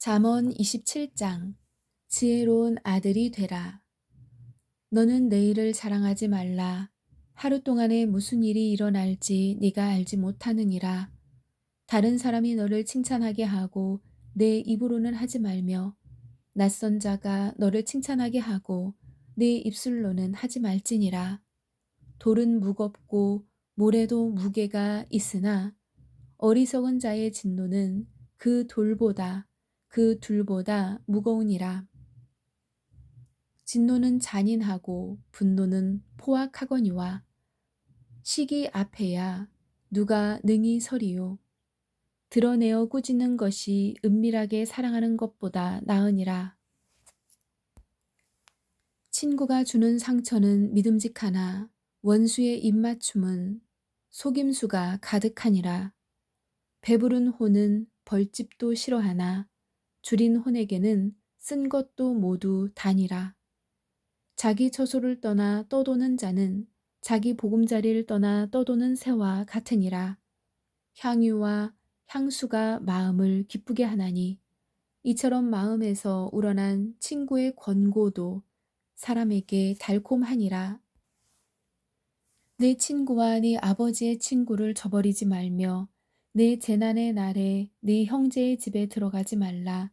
잠언 27장. 지혜로운 아들이 되라. 너는 내일을 자랑하지 말라. 하루 동안에 무슨 일이 일어날지 네가 알지 못하느니라. 다른 사람이 너를 칭찬하게 하고 내 입으로는 하지 말며, 낯선 자가 너를 칭찬하게 하고 내 입술로는 하지 말지니라. 돌은 무겁고 모래도 무게가 있으나 어리석은 자의 진노는 그 둘보다 무거우니라. 진노는 잔인하고 분노는 포악하거니와 시기 앞에야 누가 능히 서리요. 드러내어 꾸짖는 것이 은밀하게 사랑하는 것보다 나으니라. 친구가 주는 상처는 믿음직하나 원수의 입맞춤은 속임수가 가득하니라. 배부른 혼은 벌집도 싫어하나 줄인 혼에게는 쓴 것도 모두 다니라. 자기 처소를 떠나 떠도는 자는 자기 보금자리를 떠나 떠도는 새와 같으니라. 향유와 향수가 마음을 기쁘게 하나니 이처럼 마음에서 우러난 친구의 권고도 사람에게 달콤하니라. 내 친구와 네 아버지의 친구를 저버리지 말며 내 재난의 날에 네 형제의 집에 들어가지 말라.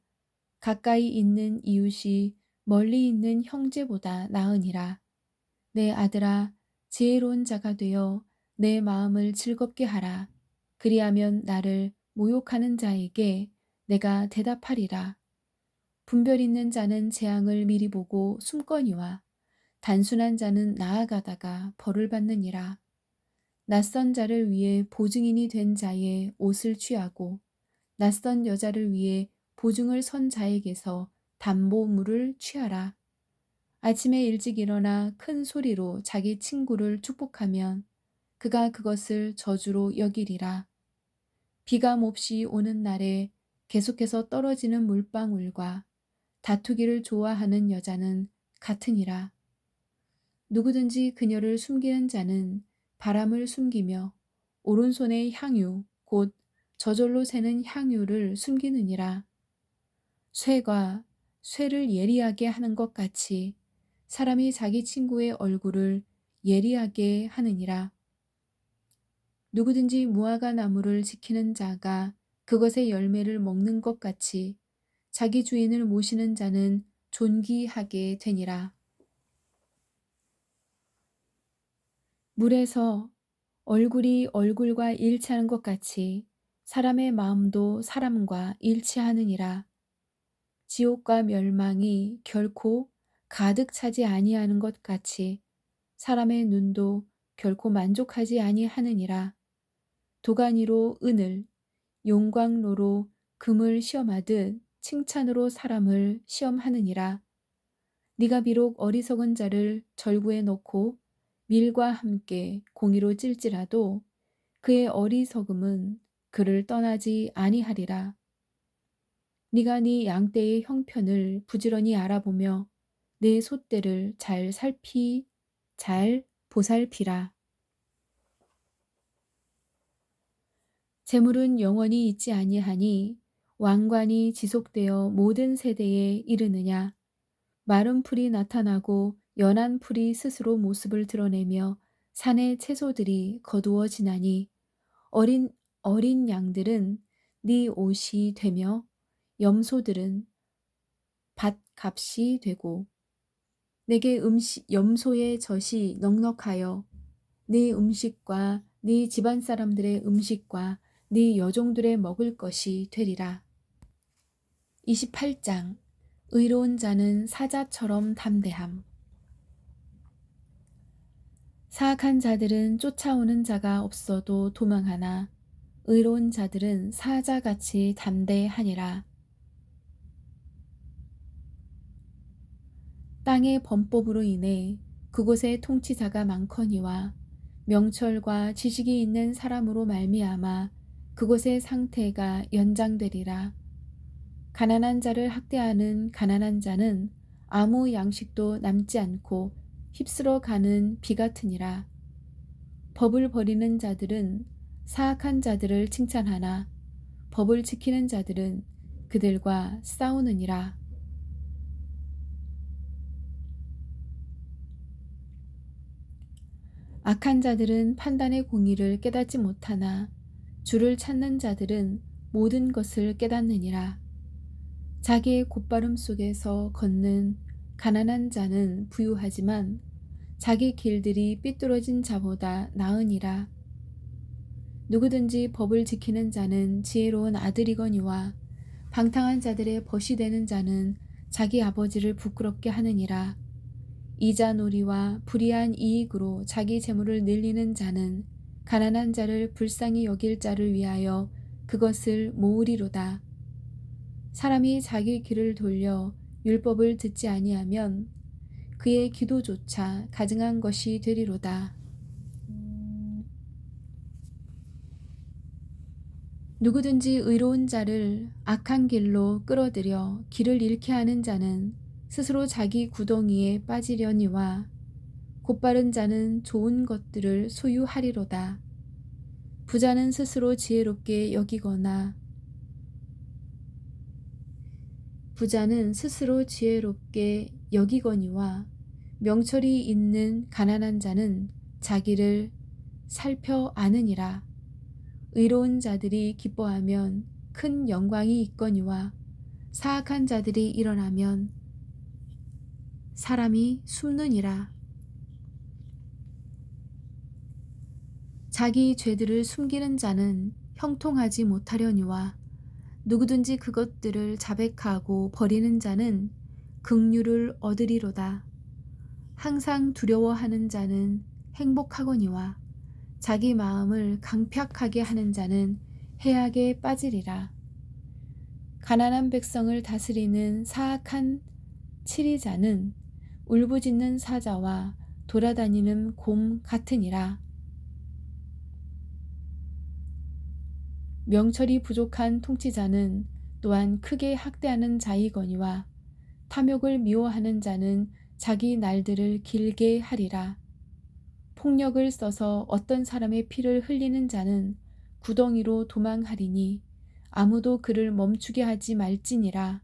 가까이 있는 이웃이 멀리 있는 형제보다 나으니라. 내 아들아, 지혜로운 자가 되어 내 마음을 즐겁게 하라. 그리하면 나를 모욕하는 자에게 내가 대답하리라. 분별 있는 자는 재앙을 미리 보고 숨거니와 단순한 자는 나아가다가 벌을 받느니라. 낯선 자를 위해 보증인이 된 자의 옷을 취하고 낯선 여자를 위해 보증을 선 자에게서 담보물을 취하라. 아침에 일찍 일어나 큰 소리로 자기 친구를 축복하면 그가 그것을 저주로 여기리라. 비가 몹시 오는 날에 계속해서 떨어지는 물방울과 다투기를 좋아하는 여자는 같으니라. 누구든지 그녀를 숨기는 자는 바람을 숨기며 오른손의 향유 곧 저절로 새는 향유를 숨기느니라. 쇠가 쇠를 예리하게 하는 것 같이 사람이 자기 친구의 얼굴을 예리하게 하느니라. 누구든지 무화과 나무를 지키는 자가 그것의 열매를 먹는 것 같이 자기 주인을 모시는 자는 존귀하게 되니라. 물에서 얼굴이 얼굴과 일치하는 것 같이 사람의 마음도 사람과 일치하느니라. 지옥과 멸망이 결코 가득 차지 아니하는 것 같이 사람의 눈도 결코 만족하지 아니하느니라. 도가니로 은을, 용광로로 금을 시험하듯 칭찬으로 사람을 시험하느니라. 네가 비록 어리석은 자를 절구에 넣고 밀과 함께 공의로 찔지라도 그의 어리석음은 그를 떠나지 아니하리라. 네가 네 양떼의 형편을 부지런히 알아보며 내 소떼를 잘 보살피라. 재물은 영원히 있지 아니하니 왕관이 지속되어 모든 세대에 이르느냐. 마른 풀이 나타나고 연한 풀이 스스로 모습을 드러내며 산의 채소들이 거두어지나니 어린 어린 양들은 네 옷이 되며 염소들은 밭값이 되고 내게 염소의 젖이 넉넉하여 네 음식과 네 집안 사람들의 음식과 네 여종들의 먹을 것이 되리라. 28장. 의로운 자는 사자처럼 담대함. 사악한 자들은 쫓아오는 자가 없어도 도망하나 의로운 자들은 사자같이 담대하니라. 땅의 범법으로 인해 그곳에 통치자가 많거니와 명철과 지식이 있는 사람으로 말미암아 그곳의 상태가 연장되리라. 가난한 자를 학대하는 가난한 자는 아무 양식도 남지 않고 휩쓸어 가는 비 같으니라. 법을 버리는 자들은 사악한 자들을 칭찬하나 법을 지키는 자들은 그들과 싸우느니라. 악한 자들은 판단의 공의를 깨닫지 못하나 주를 찾는 자들은 모든 것을 깨닫느니라. 자기의 곧바름 속에서 걷는 가난한 자는 부유하지만 자기 길들이 삐뚤어진 자보다 나으니라. 누구든지 법을 지키는 자는 지혜로운 아들이거니와 방탕한 자들의 벗이 되는 자는 자기 아버지를 부끄럽게 하느니라. 이자놀이와 불의한 이익으로 자기 재물을 늘리는 자는 가난한 자를 불쌍히 여길 자를 위하여 그것을 모으리로다. 사람이 자기 귀를 돌려 율법을 듣지 아니하면 그의 기도조차 가증한 것이 되리로다. 누구든지 의로운 자를 악한 길로 끌어들여 길을 잃게 하는 자는 스스로 자기 구덩이에 빠지려니와 곧바른 자는 좋은 것들을 소유하리로다. 부자는 스스로 지혜롭게 여기거나 여기거니와 명철이 있는 가난한 자는 자기를 살펴 아느니라. 의로운 자들이 기뻐하면 큰 영광이 있거니와 사악한 자들이 일어나면 사람이 숨느니라. 자기 죄들을 숨기는 자는 형통하지 못하려니와 누구든지 그것들을 자백하고 버리는 자는 긍휼을 얻으리로다. 항상 두려워하는 자는 행복하거니와 자기 마음을 강팍하게 하는 자는 해악에 빠지리라. 가난한 백성을 다스리는 사악한 치리자는 울부짖는 사자와 돌아다니는 곰 같으니라. 명철이 부족한 통치자는 또한 크게 학대하는 자이거니와 탐욕을 미워하는 자는 자기 날들을 길게 하리라. 폭력을 써서 어떤 사람의 피를 흘리는 자는 구덩이로 도망하리니 아무도 그를 멈추게 하지 말지니라.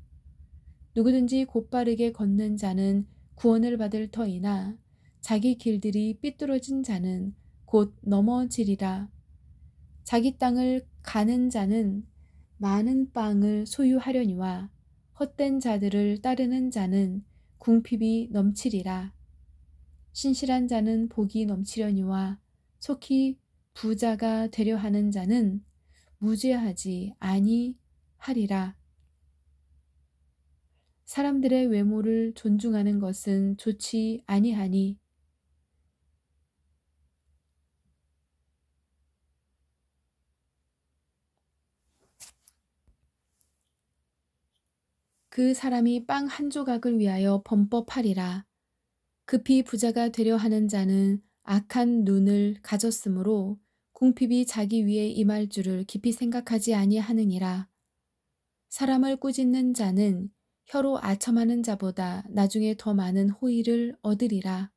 누구든지 곧바르게 걷는 자는 구원을 받을 터이나 자기 길들이 삐뚤어진 자는 곧 넘어지리라. 자기 땅을 가는 자는 많은 빵을 소유하려니와 헛된 자들을 따르는 자는 궁핍이 넘치리라. 신실한 자는 복이 넘치려니와 속히 부자가 되려 하는 자는 무죄하지 아니하리라. 사람들의 외모를 존중하는 것은 좋지 아니하니 그 사람이 빵 한 조각을 위하여 범법하리라. 급히 부자가 되려 하는 자는 악한 눈을 가졌으므로 궁핍이 자기 위에 임할 줄을 깊이 생각하지 아니하느니라. 사람을 꾸짖는 자는 혀로 아첨하는 자보다 나중에 더 많은 호의를 얻으리라.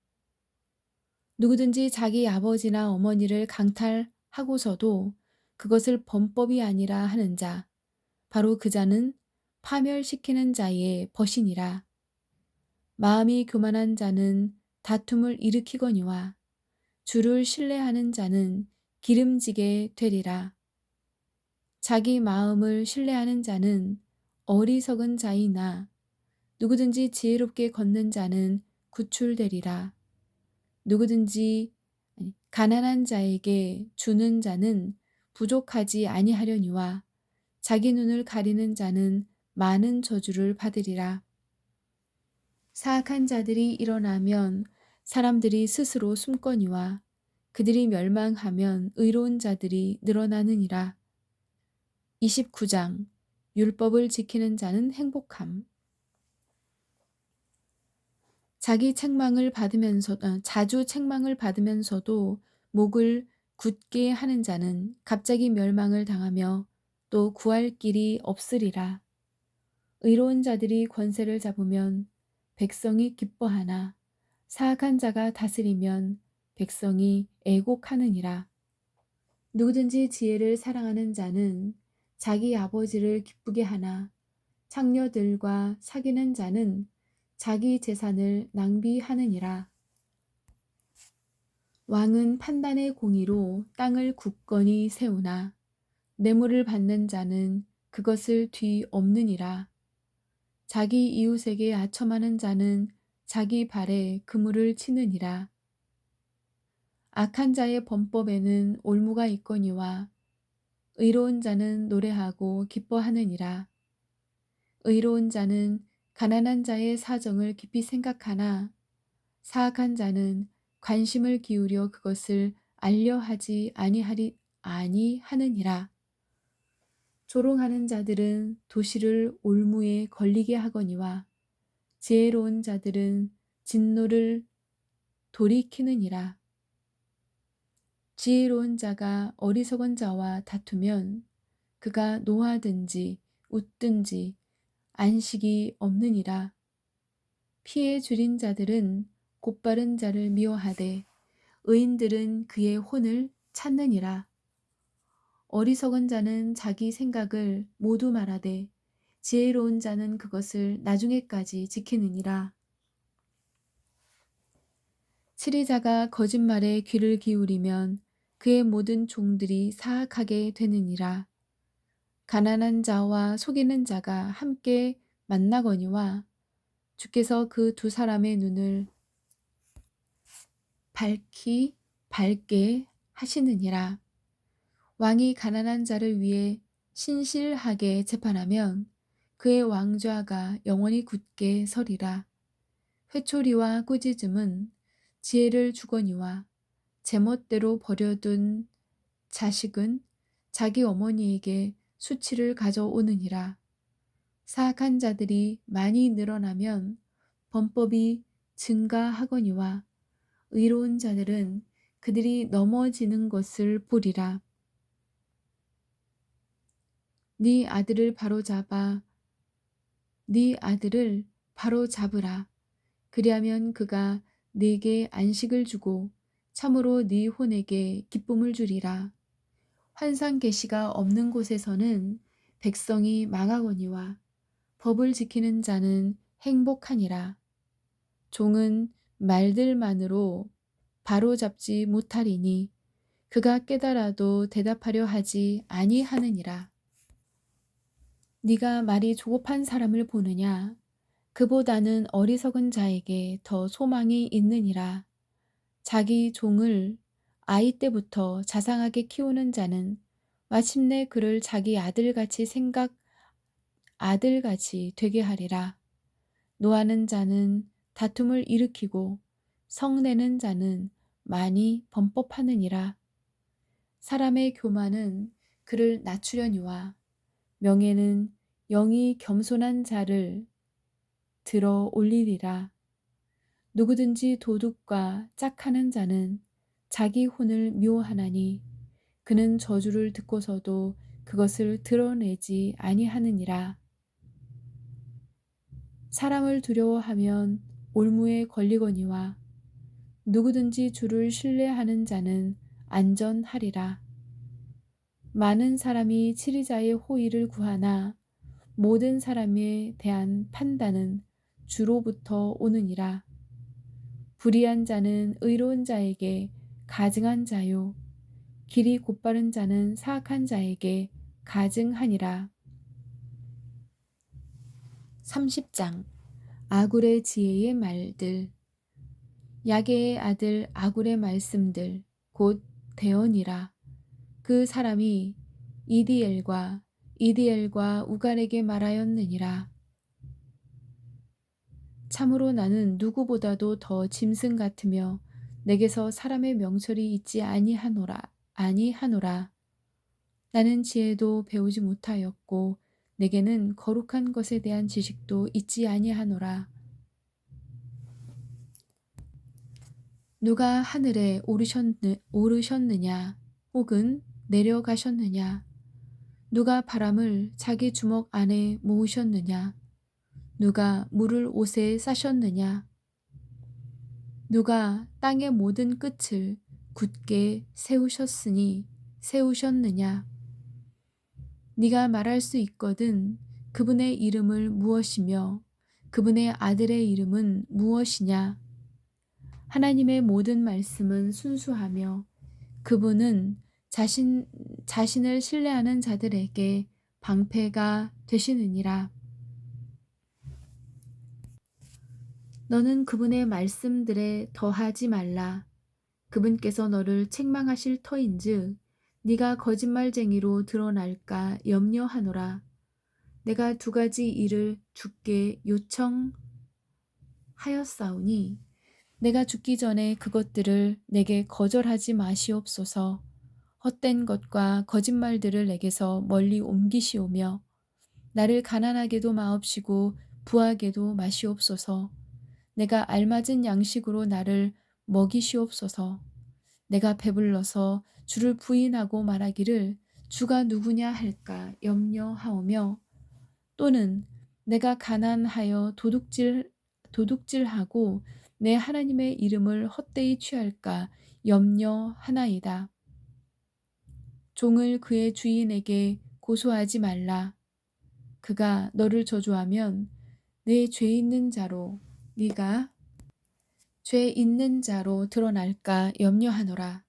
누구든지 자기 아버지나 어머니를 강탈하고서도 그것을 범법이 아니라 하는 자, 바로 그 자는 파멸시키는 자의 벗이니라. 마음이 교만한 자는 다툼을 일으키거니와 주를 신뢰하는 자는 기름지게 되리라. 자기 마음을 신뢰하는 자는 어리석은 자이나 누구든지 지혜롭게 걷는 자는 구출되리라. 누구든지 가난한 자에게 주는 자는 부족하지 아니하려니와 자기 눈을 가리는 자는 많은 저주를 받으리라. 사악한 자들이 일어나면 사람들이 스스로 숨거니와 그들이 멸망하면 의로운 자들이 늘어나느니라. 29장 율법을 지키는 자는 행복함. 자주 책망을 받으면서도 목을 굳게 하는 자는 갑자기 멸망을 당하며 또 구할 길이 없으리라. 의로운 자들이 권세를 잡으면 백성이 기뻐하나 사악한 자가 다스리면 백성이 애곡하느니라. 누구든지 지혜를 사랑하는 자는 자기 아버지를 기쁘게 하나 창녀들과 사귀는 자는 자기 재산을 낭비하느니라. 왕은 판단의 공의로 땅을 굳건히 세우나 뇌물을 받는 자는 그것을 뒤엎느니라. 자기 이웃에게 아첨하는 자는 자기 발에 그물을 치느니라. 악한 자의 범법에는 올무가 있거니와 의로운 자는 노래하고 기뻐하느니라. 의로운 자는 가난한 자의 사정을 깊이 생각하나 사악한 자는 관심을 기울여 그것을 알려하지 아니하느니라. 조롱하는 자들은 도시를 올무에 걸리게 하거니와 지혜로운 자들은 진노를 돌이키느니라. 지혜로운 자가 어리석은 자와 다투면 그가 노하든지 웃든지 안식이 없느니라. 피해 줄인 자들은 곧바른 자를 미워하되 의인들은 그의 혼을 찾느니라. 어리석은 자는 자기 생각을 모두 말하되 지혜로운 자는 그것을 나중에까지 지키느니라. 치리자가 거짓말에 귀를 기울이면 그의 모든 종들이 사악하게 되느니라. 가난한 자와 속이는 자가 함께 만나거니와 주께서 그 두 사람의 눈을 밝게 하시느니라. 왕이 가난한 자를 위해 신실하게 재판하면 그의 왕좌가 영원히 굳게 서리라. 회초리와 꾸짖음은 지혜를 주거니와 제멋대로 버려둔 자식은 자기 어머니에게 수치를 가져오느니라. 사악한 자들이 많이 늘어나면 범법이 증가하거니와 의로운 자들은 그들이 넘어지는 것을 보리라. 네 아들을 바로잡으라. 그리하면 그가 네게 안식을 주고 참으로 네 혼에게 기쁨을 주리라. 환상 계시가 없는 곳에서는 백성이 망하거니와 법을 지키는 자는 행복하니라. 종은 말들만으로 바로잡지 못하리니 그가 깨달아도 대답하려 하지 아니하느니라. 네가 말이 조급한 사람을 보느냐? 그보다는 어리석은 자에게 더 소망이 있느니라. 자기 종을 아이 때부터 자상하게 키우는 자는 마침내 그를 자기 아들같이 되게 하리라. 노하는 자는 다툼을 일으키고 성내는 자는 많이 범법하느니라. 사람의 교만은 그를 낮추려니와 명예는 영이 겸손한 자를 들어 올리리라. 누구든지 도둑과 짝하는 자는 자기 혼을 묘하나니 그는 저주를 듣고서도 그것을 드러내지 아니하느니라. 사람을 두려워하면 올무에 걸리거니와 누구든지 주를 신뢰하는 자는 안전하리라. 많은 사람이 치리자의 호의를 구하나 모든 사람에 대한 판단은 주로부터 오느니라. 불의한 자는 의로운 자에게 가증한 자요 길이 곧바른 자는 사악한 자에게 가증하니라. 30장 아굴의 지혜의 말들. 야게의 아들 아굴의 말씀들 곧 대언이라. 그 사람이 이디엘과 우갈에게 말하였느니라. 참으로 나는 누구보다도 더 짐승 같으며 내게서 사람의 명철이 있지 아니하노라. 나는 지혜도 배우지 못하였고 내게는 거룩한 것에 대한 지식도 있지 아니하노라. 누가 하늘에 오르셨느냐 혹은 내려가셨느냐? 누가 바람을 자기 주먹 안에 모으셨느냐? 누가 물을 옷에 싸셨느냐? 누가 땅의 모든 끝을 굳게 세우셨느냐? 네가 말할 수 있거든 그분의 이름을 무엇이며 그분의 아들의 이름은 무엇이냐? 하나님의 모든 말씀은 순수하며 그분은 자신을 신뢰하는 자들에게 방패가 되시느니라. 너는 그분의 말씀들에 더하지 말라. 그분께서 너를 책망하실 터인즉 네가 거짓말쟁이로 드러날까 염려하노라. 내가 두 가지 일을 주께 요청하였사오니 내가 죽기 전에 그것들을 내게 거절하지 마시옵소서. 헛된 것과 거짓말들을 내게서 멀리 옮기시오며 나를 가난하게도 마옵시고 부하게도 마시옵소서. 내가 알맞은 양식으로 나를 먹이시옵소서. 내가 배불러서 주를 부인하고 말하기를 주가 누구냐 할까 염려하오며 또는 내가 가난하여 도둑질하고 내 하나님의 이름을 헛되이 취할까 염려하나이다. 종을 그의 주인에게 고소하지 말라. 그가 너를 저주하면 내 죄 있는 자로 네가 죄 있는 자로 드러날까 염려하노라.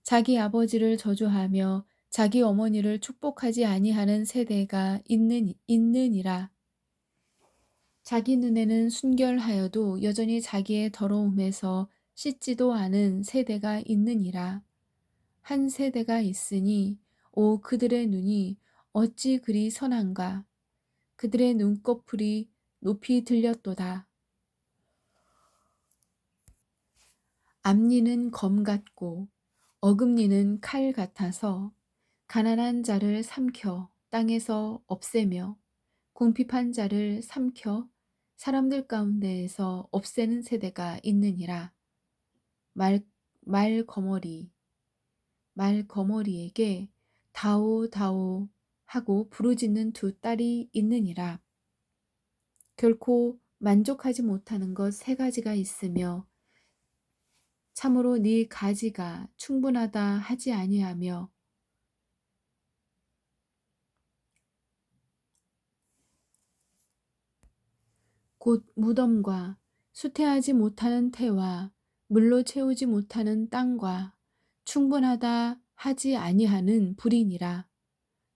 자기 아버지를 저주하며 자기 어머니를 축복하지 아니하는 세대가 있느니라. 자기 눈에는 순결하여도 여전히 자기의 더러움에서 씻지도 않은 세대가 있느니라. 한 세대가 있으니 오 그들의 눈이 어찌 그리 선한가. 그들의 눈꺼풀이 높이 들렸도다. 앞니는 검 같고 어금니는 칼 같아서 가난한 자를 삼켜 땅에서 없애며 궁핍한 자를 삼켜 사람들 가운데에서 없애는 세대가 있느니라. 말거머리에게 다오 다오 하고 부르짖는 두 딸이 있느니라. 결코 만족하지 못하는 것 세 가지가 있으며 참으로 네 가지가 충분하다 하지 아니하며 곧 무덤과 수태하지 못하는 태와 물로 채우지 못하는 땅과 충분하다 하지 아니하는 불이니라.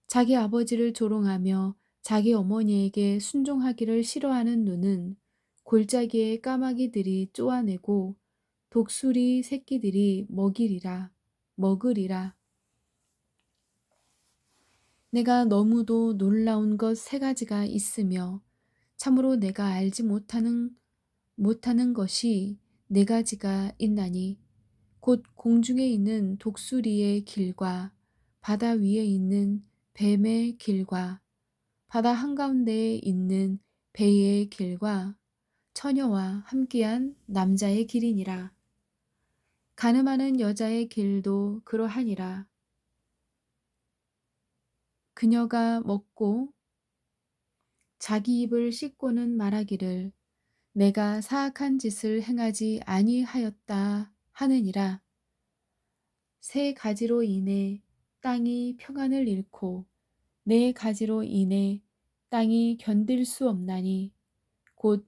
자기 아버지를 조롱하며 자기 어머니에게 순종하기를 싫어하는 눈은 골짜기의 까마귀들이 쪼아내고 독수리 새끼들이 먹으리라. 내가 너무도 놀라운 것 세 가지가 있으며 참으로 내가 알지 못하는 것이 네 가지가 있나니 곧 공중에 있는 독수리의 길과 바다 위에 있는 뱀의 길과 바다 한가운데에 있는 배의 길과 처녀와 함께한 남자의 길이니라. 가늠하는 여자의 길도 그러하니라. 그녀가 먹고 자기 입을 씻고는 말하기를 내가 사악한 짓을 행하지 아니하였다 하느니라. 세 가지로 인해 땅이 평안을 잃고 네 가지로 인해 땅이 견딜 수 없나니 곧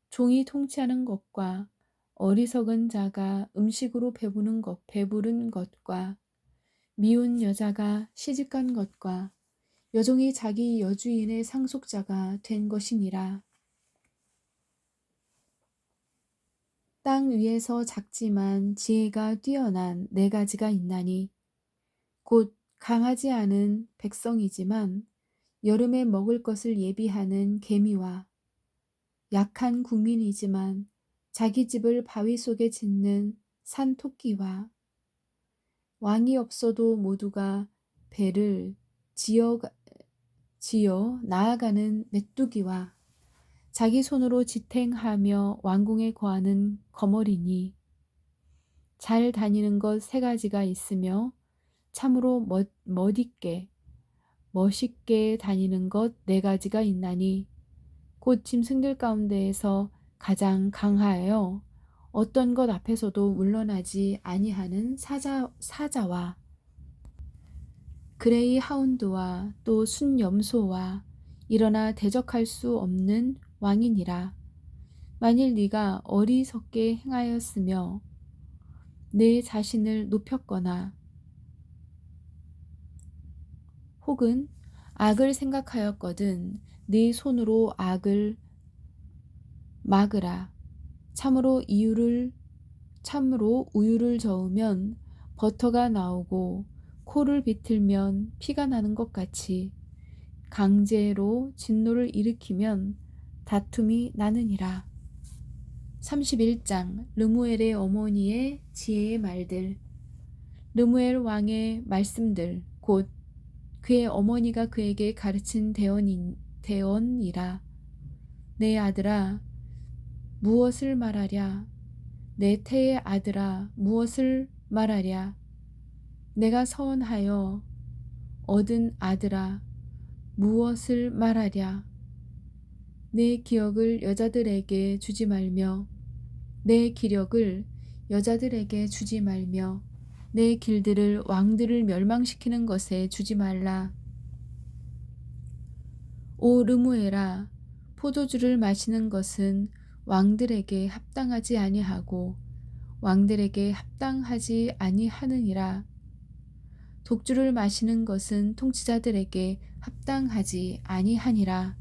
종이 통치하는 것과 어리석은 자가 음식으로 배부른 것과 미운 여자가 시집간 것과 여종이 자기 여주인의 상속자가 된 것이니라. 땅 위에서 작지만 지혜가 뛰어난 네 가지가 있나니 곧 강하지 않은 백성이지만 여름에 먹을 것을 예비하는 개미와 약한 국민이지만 자기 집을 바위 속에 짓는 산토끼와 왕이 없어도 모두가 배를 지어 나아가는 메뚜기와 자기 손으로 지탱하며 왕궁에 거하는 거머리니 잘 다니는 것 세 가지가 있으며 참으로 멋있게 다니는 것 네 가지가 있나니 곧 짐승들 가운데에서 가장 강하여 어떤 것 앞에서도 물러나지 아니하는 사자와 그레이 하운드와 또 순염소와 일어나 대적할 수 없는 왕이니라. 만일 네가 어리석게 행하였으며 내 자신을 높였거나 혹은 악을 생각하였거든 네 손으로 악을 막으라. 참으로 우유를 저으면 버터가 나오고 코를 비틀면 피가 나는 것 같이 강제로 진노를 일으키면 다툼이 나느니라. 31장 르무엘의 어머니의 지혜의 말들. 르무엘 왕의 말씀들 곧 그의 어머니가 그에게 가르친 대언이라. 내 아들아 무엇을 말하랴. 내 태의 아들아 무엇을 말하랴. 내가 서원하여 얻은 아들아 무엇을 말하랴. 내 기억을 여자들에게 주지 말며 내 기력을 여자들에게 주지 말며 내 길들을 왕들을 멸망시키는 것에 주지 말라. 오 르무엘아 포도주를 마시는 것은 왕들에게 합당하지 아니하고 왕들에게 합당하지 아니하느니라. 독주를 마시는 것은 통치자들에게 합당하지 아니하니라.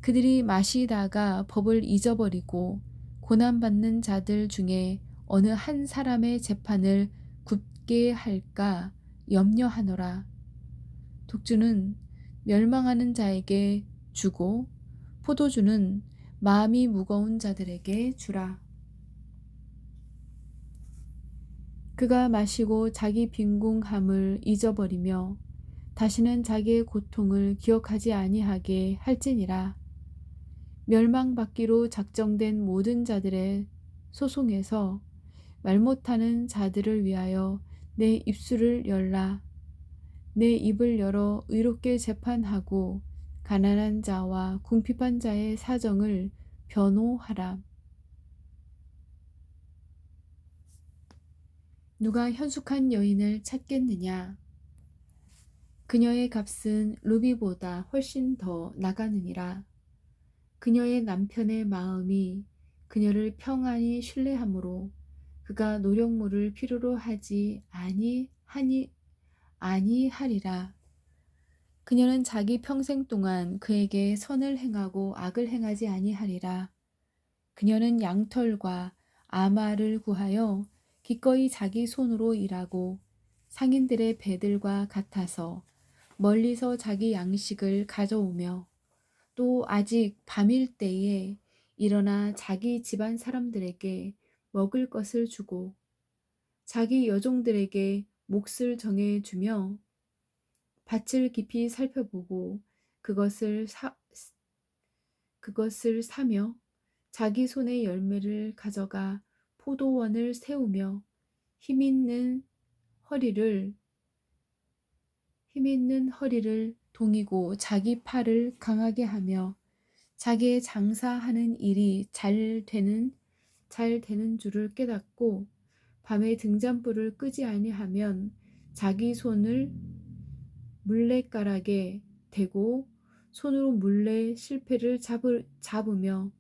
그들이 마시다가 법을 잊어버리고 고난받는 자들 중에 어느 한 사람의 재판을 굽게 할까 염려하노라. 독주는 멸망하는 자에게 주고 포도주는 마음이 무거운 자들에게 주라. 그가 마시고 자기 빈궁함을 잊어버리며 다시는 자기의 고통을 기억하지 아니하게 할지니라. 멸망받기로 작정된 모든 자들의 소송에서 말 못하는 자들을 위하여 내 입술을 열라. 내 입을 열어 의롭게 재판하고 가난한 자와 궁핍한 자의 사정을 변호하라. 누가 현숙한 여인을 찾겠느냐? 그녀의 값은 루비보다 훨씬 더 나가느니라. 그녀의 남편의 마음이 그녀를 평안히 신뢰하므로 그가 노력물을 필요로 하지 아니하리라. 그녀는 자기 평생 동안 그에게 선을 행하고 악을 행하지 아니하리라. 그녀는 양털과 아마를 구하여 기꺼이 자기 손으로 일하고 상인들의 배들과 같아서 멀리서 자기 양식을 가져오며 또 아직 밤일 때에 일어나 자기 집안 사람들에게 먹을 것을 주고 자기 여종들에게 몫을 정해주며 밭을 깊이 살펴보고 그것을 사며 자기 손의 열매를 가져가 포도원을 세우며 힘 있는 허리를 동이고 자기 팔을 강하게 하며 자기의 장사하는 일이 잘 되는 줄을 깨닫고 밤에 등잔불을 끄지 아니하면 자기 손을 물레가락에 대고 손으로 물레 실패를 잡으며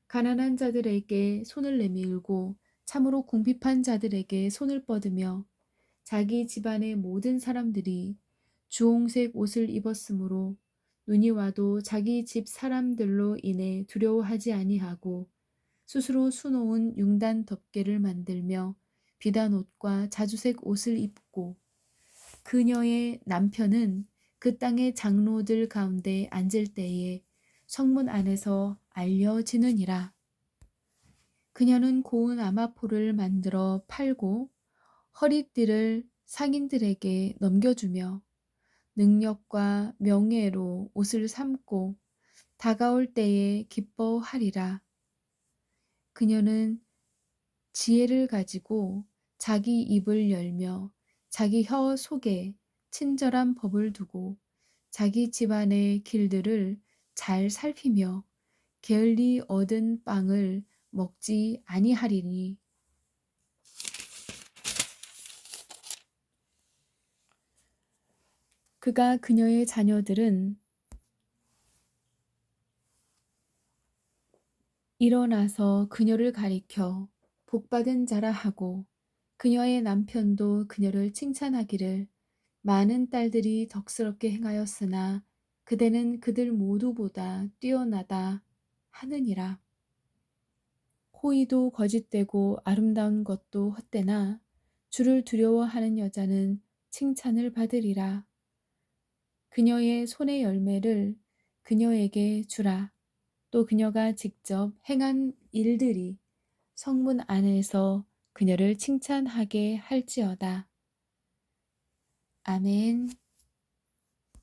가난한 자들에게 손을 내밀고 참으로 궁핍한 자들에게 손을 뻗으며 자기 집안의 모든 사람들이 주홍색 옷을 입었으므로 눈이 와도 자기 집 사람들로 인해 두려워하지 아니하고 스스로 수놓은 융단 덮개를 만들며 비단 옷과 자주색 옷을 입고 그녀의 남편은 그 땅의 장로들 가운데 앉을 때에 성문 안에서 알려지느니라. 그녀는 고운 아마포를 만들어 팔고 허리띠를 상인들에게 넘겨주며 능력과 명예로 옷을 삼고 다가올 때에 기뻐하리라. 그녀는 지혜를 가지고 자기 입을 열며 자기 혀 속에 친절한 법을 두고 자기 집안의 길들을 잘 살피며 게을리 얻은 빵을 먹지 아니하리니 그가 그녀의 자녀들은 일어나서 그녀를 가리켜 복받은 자라 하고 그녀의 남편도 그녀를 칭찬하기를 많은 딸들이 덕스럽게 행하였으나 그대는 그들 모두보다 뛰어나다 하느니라. 호의도 거짓되고 아름다운 것도 헛되나 주를 두려워하는 여자는 칭찬을 받으리라. 그녀의 손의 열매를 그녀에게 주라. 또 그녀가 직접 행한 일들이 성문 안에서 그녀를 칭찬하게 할지어다. 아멘.